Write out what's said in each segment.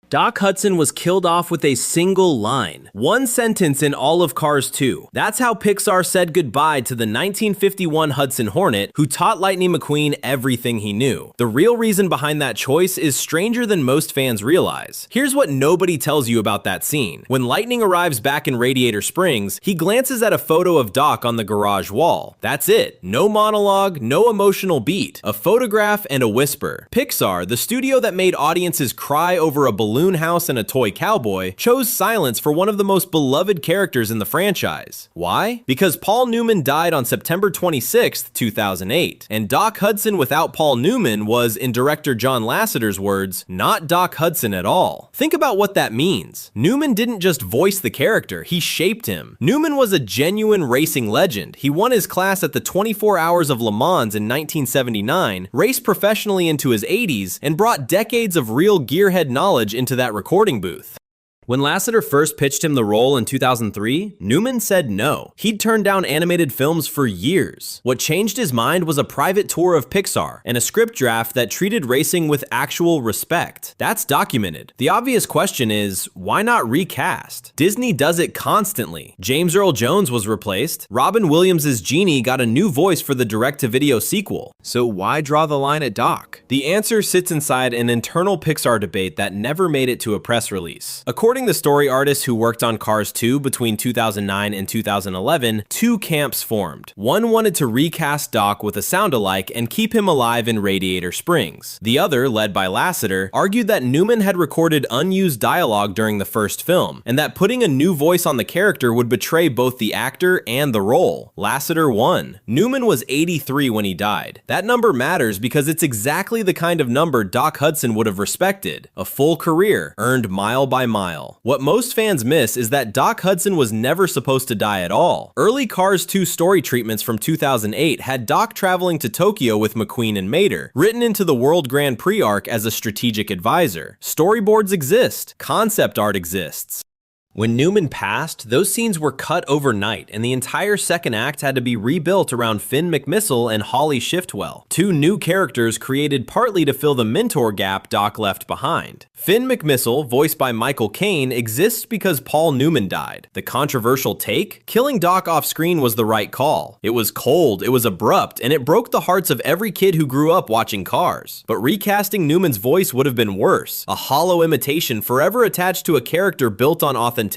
Doc Hudson was killed off with a single line. One sentence in all of Cars 2. That's how Pixar said goodbye to the 1951 Hudson Hornet, who taught Lightning McQueen everything he knew. The real reason behind that choice is stranger than most fans realize. Here's what nobody tells you about that scene. When Lightning arrives back in Radiator Springs, he glances at a photo of Doc on the garage wall. That's it. No monologue, no emotional beat. A photograph and a whisper. Pixar, the studio that made audiences cry over a balloon house and a toy cowboy, chose silence for one of the most beloved characters in the franchise. Why? Because Paul Newman died on September 26, 2008, and Doc Hudson without Paul Newman was, in director John Lasseter's words, not Doc Hudson at all. Think about what that means. Newman didn't just voice the character, he shaped him. Newman was a genuine racing legend. He won his class at the 24 Hours of Le Mans in 1979, raced professionally into his 80s, and brought decades of real gearhead knowledge into that recording booth. When Lasseter first pitched him the role in 2003, Newman said no. He'd turned down animated films for years. What changed his mind was a private tour of Pixar and a script draft that treated racing with actual respect. That's documented. The obvious question is, why not recast? Disney does it constantly. James Earl Jones was replaced. Robin Williams' Genie got a new voice for the direct-to-video sequel. So why draw the line at Doc? The answer sits inside an internal Pixar debate that never made it to a press release. According to story artists who worked on Cars 2 between 2009 and 2011, two camps formed. One wanted to recast Doc with a sound-alike and keep him alive in Radiator Springs. The other, led by Lasseter, argued that Newman had recorded unused dialogue during the first film, and that putting a new voice on the character would betray both the actor and the role. Lasseter won. Newman was 83 when he died. That number matters because it's exactly the kind of number Doc Hudson would have respected. A full career, earned mile by mile. What most fans miss is that Doc Hudson was never supposed to die at all. Early Cars 2 story treatments from 2008 had Doc traveling to Tokyo with McQueen and Mater, written into the World Grand Prix arc as a strategic advisor. Storyboards exist. Concept art exists. When Newman passed, those scenes were cut overnight, and the entire second act had to be rebuilt around Finn McMissile and Holly Shiftwell, two new characters created partly to fill the mentor gap Doc left behind. Finn McMissile, voiced by Michael Caine, exists because Paul Newman died. The controversial take? Killing Doc off screen was the right call. It was cold, it was abrupt, and it broke the hearts of every kid who grew up watching Cars. But recasting Newman's voice would have been worse, a hollow imitation forever attached to a character built on authenticity.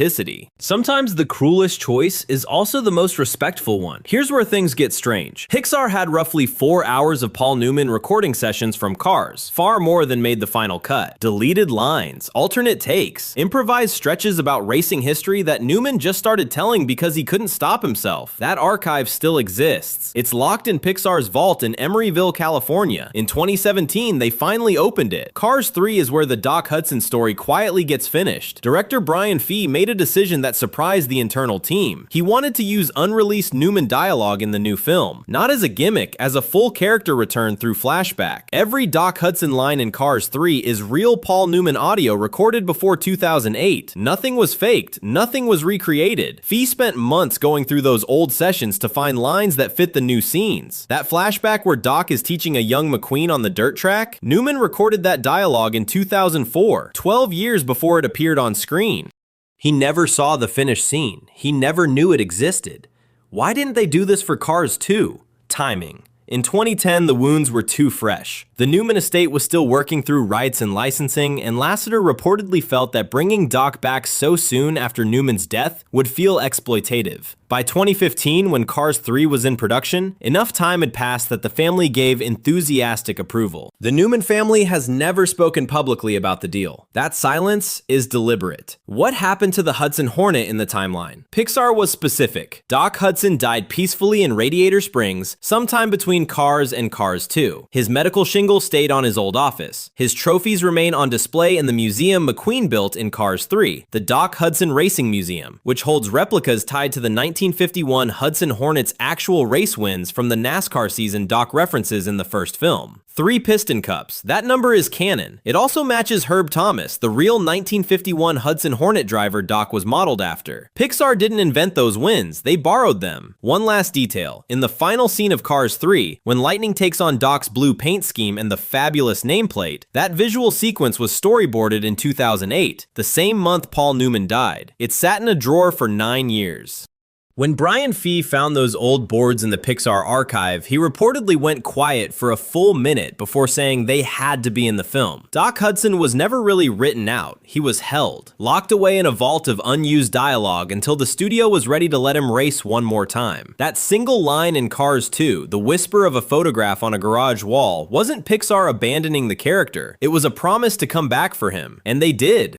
Sometimes the cruelest choice is also the most respectful one. Here's where things get strange. Pixar had roughly 4 hours of Paul Newman recording sessions from Cars, far more than made the final cut. Deleted lines, alternate takes, improvised stretches about racing history that Newman just started telling because he couldn't stop himself. That archive still exists. It's locked in Pixar's vault in Emeryville, California. In 2017, they finally opened it. Cars 3 is where the Doc Hudson story quietly gets finished. Director Brian Fee made a decision that surprised the internal team. He wanted to use unreleased Newman dialogue in the new film, not as a gimmick, as a full character return through flashback. Every Doc Hudson line in Cars 3 is real Paul Newman audio recorded before 2008. Nothing was faked, nothing was recreated. Fee spent months going through those old sessions to find lines that fit the new scenes. That flashback where Doc is teaching a young McQueen on the dirt track, Newman recorded that dialogue in 2004, 12 years before it appeared on screen. He never saw the finished scene. He never knew it existed. Why didn't they do this for Cars 2? Timing. In 2010, the wounds were too fresh. The Newman estate was still working through rights and licensing, and Lasseter reportedly felt that bringing Doc back so soon after Newman's death would feel exploitative. By 2015, when Cars 3 was in production, enough time had passed that the family gave enthusiastic approval. The Newman family has never spoken publicly about the deal. That silence is deliberate. What happened to the Hudson Hornet in the timeline? Pixar was specific. Doc Hudson died peacefully in Radiator Springs sometime between Cars and Cars 2. His medical shingle stayed on his old office. His trophies remain on display in the museum McQueen built in Cars 3, the Doc Hudson Racing Museum, which holds replicas tied to the 1951 Hudson Hornet's actual race wins from the NASCAR season Doc references in the first film. 3 piston cups. That number is canon. It also matches Herb Thomas, the real 1951 Hudson Hornet driver Doc was modeled after. Pixar didn't invent those wins, they borrowed them. One last detail. In the final scene of Cars 3, when Lightning takes on Doc's blue paint scheme and the fabulous nameplate, that visual sequence was storyboarded in 2008, the same month Paul Newman died. It sat in a drawer for 9 years. When Brian Fee found those old boards in the Pixar archive, he reportedly went quiet for a full minute before saying they had to be in the film. Doc Hudson was never really written out. He was held, locked away in a vault of unused dialogue until the studio was ready to let him race one more time. That single line in Cars 2, the whisper of a photograph on a garage wall, wasn't Pixar abandoning the character. It was a promise to come back for him, and they did.